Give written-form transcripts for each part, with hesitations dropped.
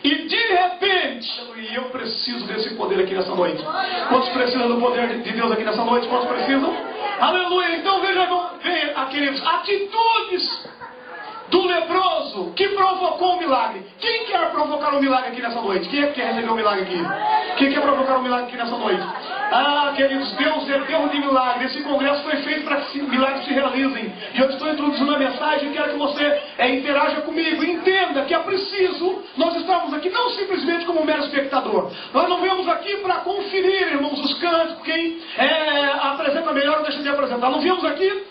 E de repente, e eu preciso desse poder aqui nessa noite. Quantos precisam do poder de Deus aqui nessa noite? Quantos precisam? Aleluia. Então veja queridos, atitudes do leproso que provocou um milagre. Quem quer provocar um milagre aqui nessa noite? Quem é que quer receber um milagre aqui? Quem quer provocar um milagre aqui nessa noite? Ah, queridos, Deus é Deus de milagre. Esse congresso foi feito para que milagres se realizem. E eu estou introduzindo a mensagem e quero que você interaja comigo. Entenda que é preciso nós estarmos aqui não simplesmente como um mero espectador. Nós não viemos aqui para conferir, irmãos, os cânticos, quem apresenta melhor ou deixa de apresentar. Não viemos aqui,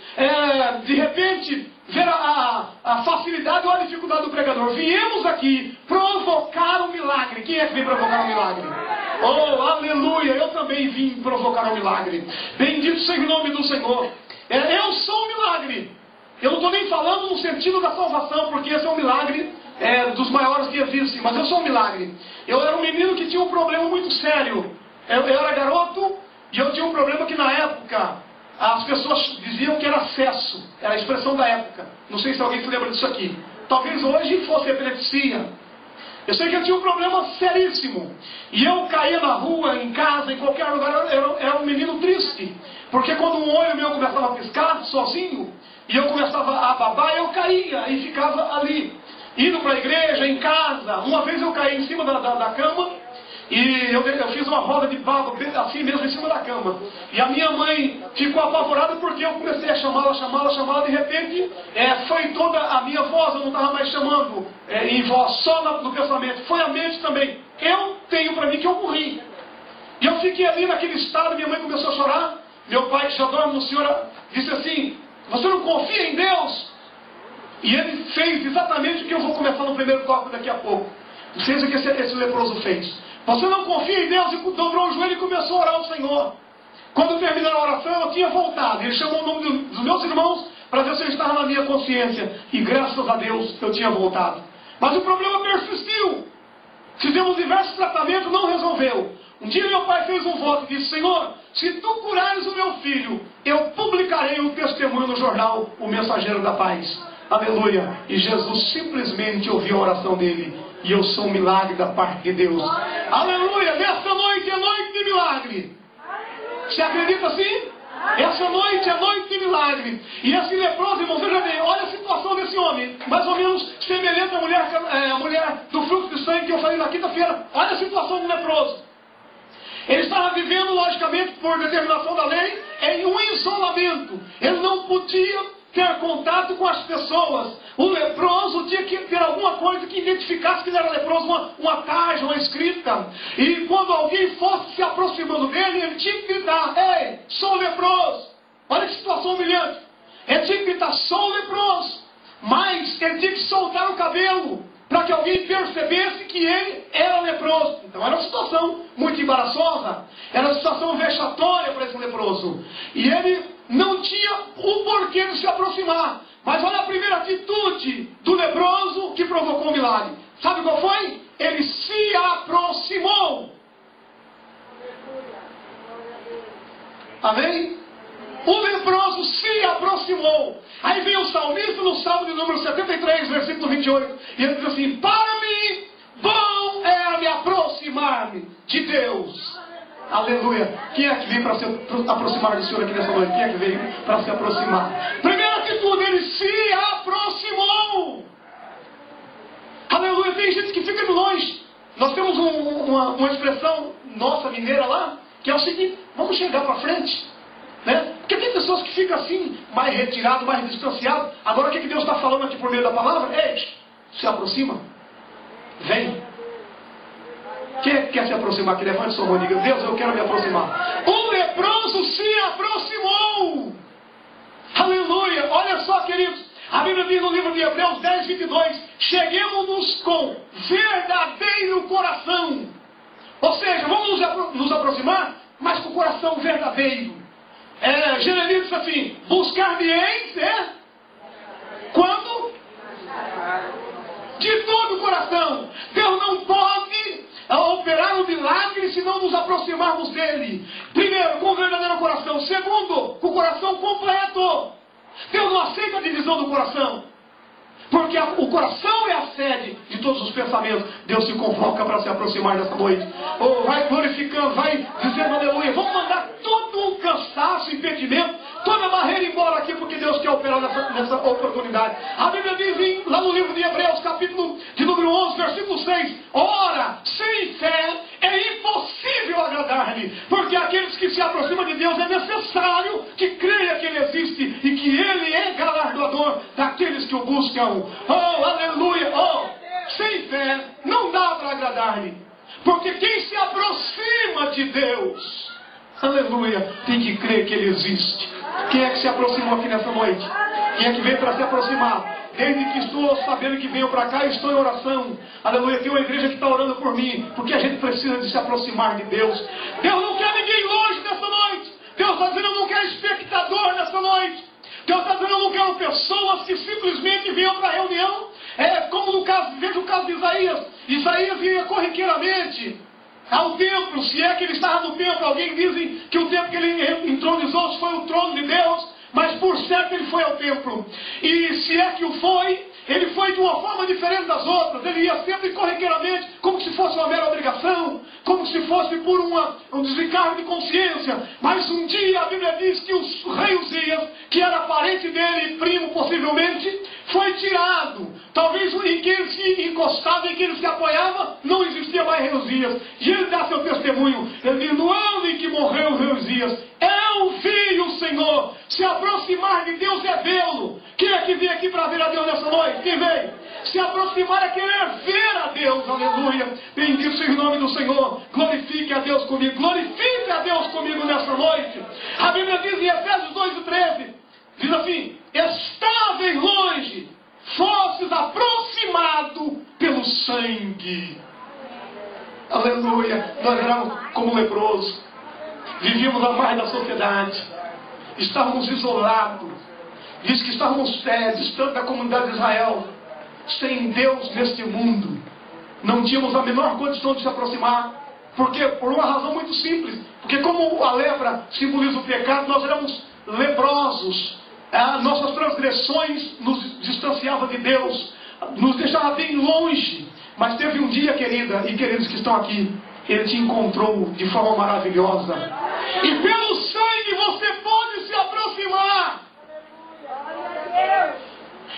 de repente, ver a facilidade ou a dificuldade do pregador. Viemos aqui provocar um milagre. Quem é que vem provocar um milagre? Oh, aleluia! Eu também vim provocar um milagre. Bendito seja o nome do Senhor. Eu sou um milagre. Eu não estou nem falando no sentido da salvação, porque esse é um milagre dos maiores que existem. Mas eu sou um milagre. Eu era um menino que tinha um problema muito sério. Eu era garoto e eu tinha um problema que na época as pessoas diziam que era acesso. Era a expressão da época. Não sei se alguém se lembra disso aqui. Talvez hoje fosse epilepsia. Eu sei que eu tinha um problema seríssimo. E eu caía na rua, em casa, em qualquer lugar. Eu era um menino triste. Porque quando um olho meu começava a piscar, sozinho, e eu começava a babar, eu caía e ficava ali. Indo para a igreja, em casa. Uma vez eu caí em cima da cama. E eu fiz uma roda de baba, assim mesmo, em cima da cama. E a minha mãe ficou apavorada porque eu comecei a chamá-la. De repente, foi toda a minha voz, eu não estava mais chamando em voz, só no pensamento. Foi a mente também. Eu tenho para mim que eu morri. E eu fiquei ali naquele estado, minha mãe começou a chorar. Meu pai, que já dorme no Senhor, disse assim: você não confia em Deus? E ele fez exatamente o que eu vou começar no primeiro tópico daqui a pouco. Não sei o que esse leproso fez. Você não confia em Deus? E dobrou o joelho e começou a orar ao Senhor. Quando terminou a oração, eu tinha voltado. Ele chamou o nome dos meus irmãos para ver se eu estava na minha consciência. E graças a Deus eu tinha voltado. Mas o problema persistiu. Fizemos diversos tratamentos, não resolveu. Um dia meu pai fez um voto e disse: Senhor, se tu curares o meu filho, eu publicarei um testemunho no jornal O Mensageiro da Paz. Aleluia. E Jesus simplesmente ouviu a oração dele. E eu sou um milagre da parte de Deus. Aleluia! Nessa noite é noite de milagre. Você acredita assim? Essa noite é noite de milagre. E esse leproso, irmão, veja bem, olha a situação desse homem. Mais ou menos semelhante à mulher do fluxo de sangue que eu falei na quinta-feira. Olha a situação do leproso. Ele estava vivendo, logicamente, por determinação da lei, em um isolamento. Ele não podia ter contato com as pessoas. O leproso tinha que ter alguma coisa que identificasse que ele era leproso, uma tarja, uma escrita. E quando alguém fosse se aproximando dele, ele tinha que gritar: ei, sou leproso. Olha que situação humilhante. Ele tinha que gritar: sou leproso. Mas ele tinha que soltar o cabelo para que alguém percebesse que ele era leproso. Então era uma situação muito embaraçosa. Era uma situação vexatória para esse leproso. E ele não tinha o porquê de se aproximar. Mas olha a primeira atitude do leproso que provocou um milagre. Sabe qual foi? Ele se aproximou. Amém? O leproso se aproximou. Aí vem o salmista no Salmo de número 73, versículo 28. E ele diz assim: para mim, bom é me aproximar-me de Deus. Aleluia. Quem é que vem para se aproximar do Senhor aqui nessa noite? Quem é que veio para se aproximar? Primeira atitude, ele se aproximou. Aleluia. Tem gente que fica de longe. Nós temos uma expressão nossa mineira lá, que é o seguinte: vamos chegar para frente. Né? Porque tem pessoas que ficam assim, mais retiradas, mais distanciadas. Agora o que Deus está falando aqui por meio da palavra? Ei, se aproxima. Vem. Quem é que quer se aproximar? Que levante sua mão e diga: Deus, eu quero me aproximar. O leproso se aproximou. Aleluia. Olha só, queridos, a Bíblia diz no livro de Hebreus 10, 22: cheguemos-nos com verdadeiro coração. Ou seja, vamos nos aproximar, mas com o coração verdadeiro. Jeremias diz assim: buscar-me-eis, quando? De todo o coração. Deus não pode operar um milagre se não nos aproximarmos dele. Primeiro, com o verdadeiro coração. Segundo, com o coração completo. Deus não aceita a divisão do coração. Porque o coração é a sede de todos os pensamentos. Deus se convoca para se aproximar dessa noite. Vai glorificando, vai dizendo aleluia. Vamos mandar todo o cansaço, impedimento, toda a barreira embora aqui, porque Deus quer operar nessa oportunidade. A Bíblia diz lá no livro de Hebreus, capítulo de número 11, versículo 6. Ora, sem fé é impossível agradar-lhe, porque aqueles que se aproximam de Deus é necessário que creia que Ele existe e que Ele é galardoador daqueles que o buscam. Oh, aleluia! Oh, sem fé não dá para agradar-lhe, porque quem se aproxima de Deus, aleluia, tem que crer que Ele existe. Quem é que se aproximou aqui nessa noite? Quem é que veio para se aproximar? Desde que estou sabendo que venho para cá, estou em oração. Aleluia, tem uma igreja que está orando por mim, porque a gente precisa de se aproximar de Deus. Deus não quer ninguém longe nessa noite. Deus está dizendo, eu não quero espectador nessa noite. Deus está dizendo, eu não quero pessoas que simplesmente venham para a reunião. É como no caso, veja o caso de Isaías. Isaías ia corriqueiramente ao templo, se é que ele estava no templo. Alguém dizem que o templo que ele entronizou foi o trono de Deus, mas por certo ele foi ao templo. E se é que o foi, ele foi de uma forma diferente das outras. Ele ia sempre corriqueiramente, como se fosse uma mera obrigação, como se fosse por um desencargo de consciência. Mas um dia a Bíblia diz que o rei Uzias, que era parente dele, primo possivelmente, foi tirado. Talvez em que ele se encostava, em que ele se apoiava, não existia mais rei Uzias. E ele dá seu testemunho. Ele diz, no ano em que morreu o rei Uzias, eu vi o Senhor. Se aproximar de Deus é vê-lo. Quem é que veio aqui para ver a Deus nessa noite? Quem veio? Se aproximar é querer ver a Deus. Aleluia. Bendito seja o nome do Senhor. Glorifique a Deus comigo. Glorifique a Deus comigo nessa noite. A Bíblia diz em Efésios 2:13, diz assim, estáveis longe, fostes aproximado pelo sangue. Aleluia. Nós éramos como leprosos. Vivíamos à margem da sociedade. Estávamos isolados. Diz que estávamos distantes da comunidade de Israel. Sem Deus neste mundo. Não tínhamos a menor condição de se aproximar. Porque, por uma razão muito simples. Porque como a lepra simboliza o pecado, nós éramos leprosos. Nossas transgressões nos distanciavam de Deus. Nos deixava bem longe. Mas teve um dia, querida e queridos que estão aqui, Ele te encontrou de forma maravilhosa. E pelo sangue você pode se aproximar.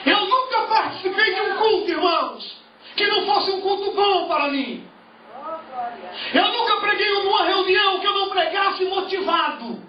Eu nunca participei de um culto, irmãos, que não fosse um culto bom para mim. Eu nunca preguei numa reunião que eu não pregasse motivado.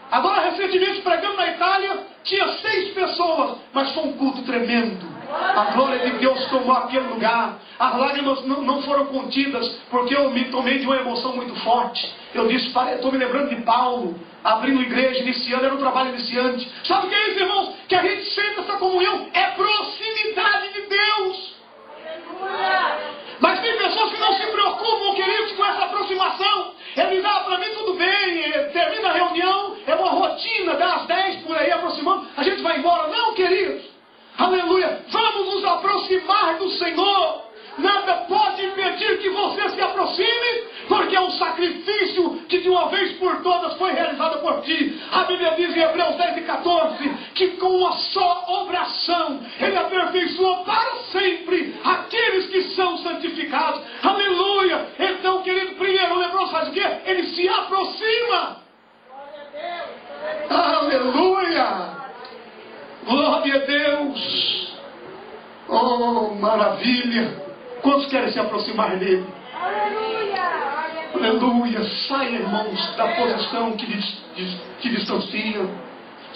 Agora, recentemente, pregando na Itália, tinha 6 pessoas, mas foi um culto tremendo. A glória de Deus tomou aquele lugar. As lágrimas não foram contidas, porque eu me tomei de uma emoção muito forte. Eu disse, estou me lembrando de Paulo, abrindo igreja, iniciando, era um trabalho iniciante. Sabe o que é isso, irmãos? Que a gente sente essa comunhão, é proximidade de Deus. Mas tem pessoas que não se preocupam, queridos, com essa aproximação. Eles, para mim tudo bem, termina a reunião, é uma rotina, das 10 por aí aproximando, a gente vai embora. Não, queridos. Aleluia, vamos nos aproximar do Senhor. Nada pode impedir que você se aproxime, porque é um sacrifício que de uma vez por todas foi realizado por ti. A Bíblia diz em Hebreus 10:14 que com uma só oração Ele aperfeiçoou para sempre aqueles que são santificados. Aleluia. Então, querido, primeiro o leproso faz o quê? Ele se aproxima. Aleluia. Glória a Deus. Oh, maravilha. Quantos querem se aproximar dele? Aleluia. Aleluia. Saia, irmãos, da posição que distancia.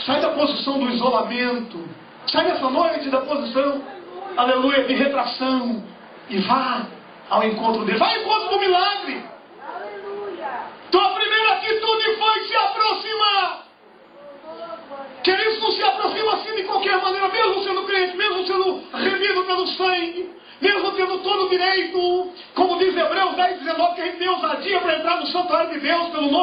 Sai da posição do isolamento. Sai nessa noite da posição, aleluia, de retração. E vá ao encontro dele. Vá ao encontro do milagre. Aleluia. Tua primeira atitude foi se aproximar. Queridos, não se aproxima assim de qualquer maneira, mesmo sendo crente, mesmo sendo remido pelo sangue, mesmo tendo todo o direito, como diz Hebreus 10:19, que a gente tem ousadia para entrar no santuário de Deus pelo nome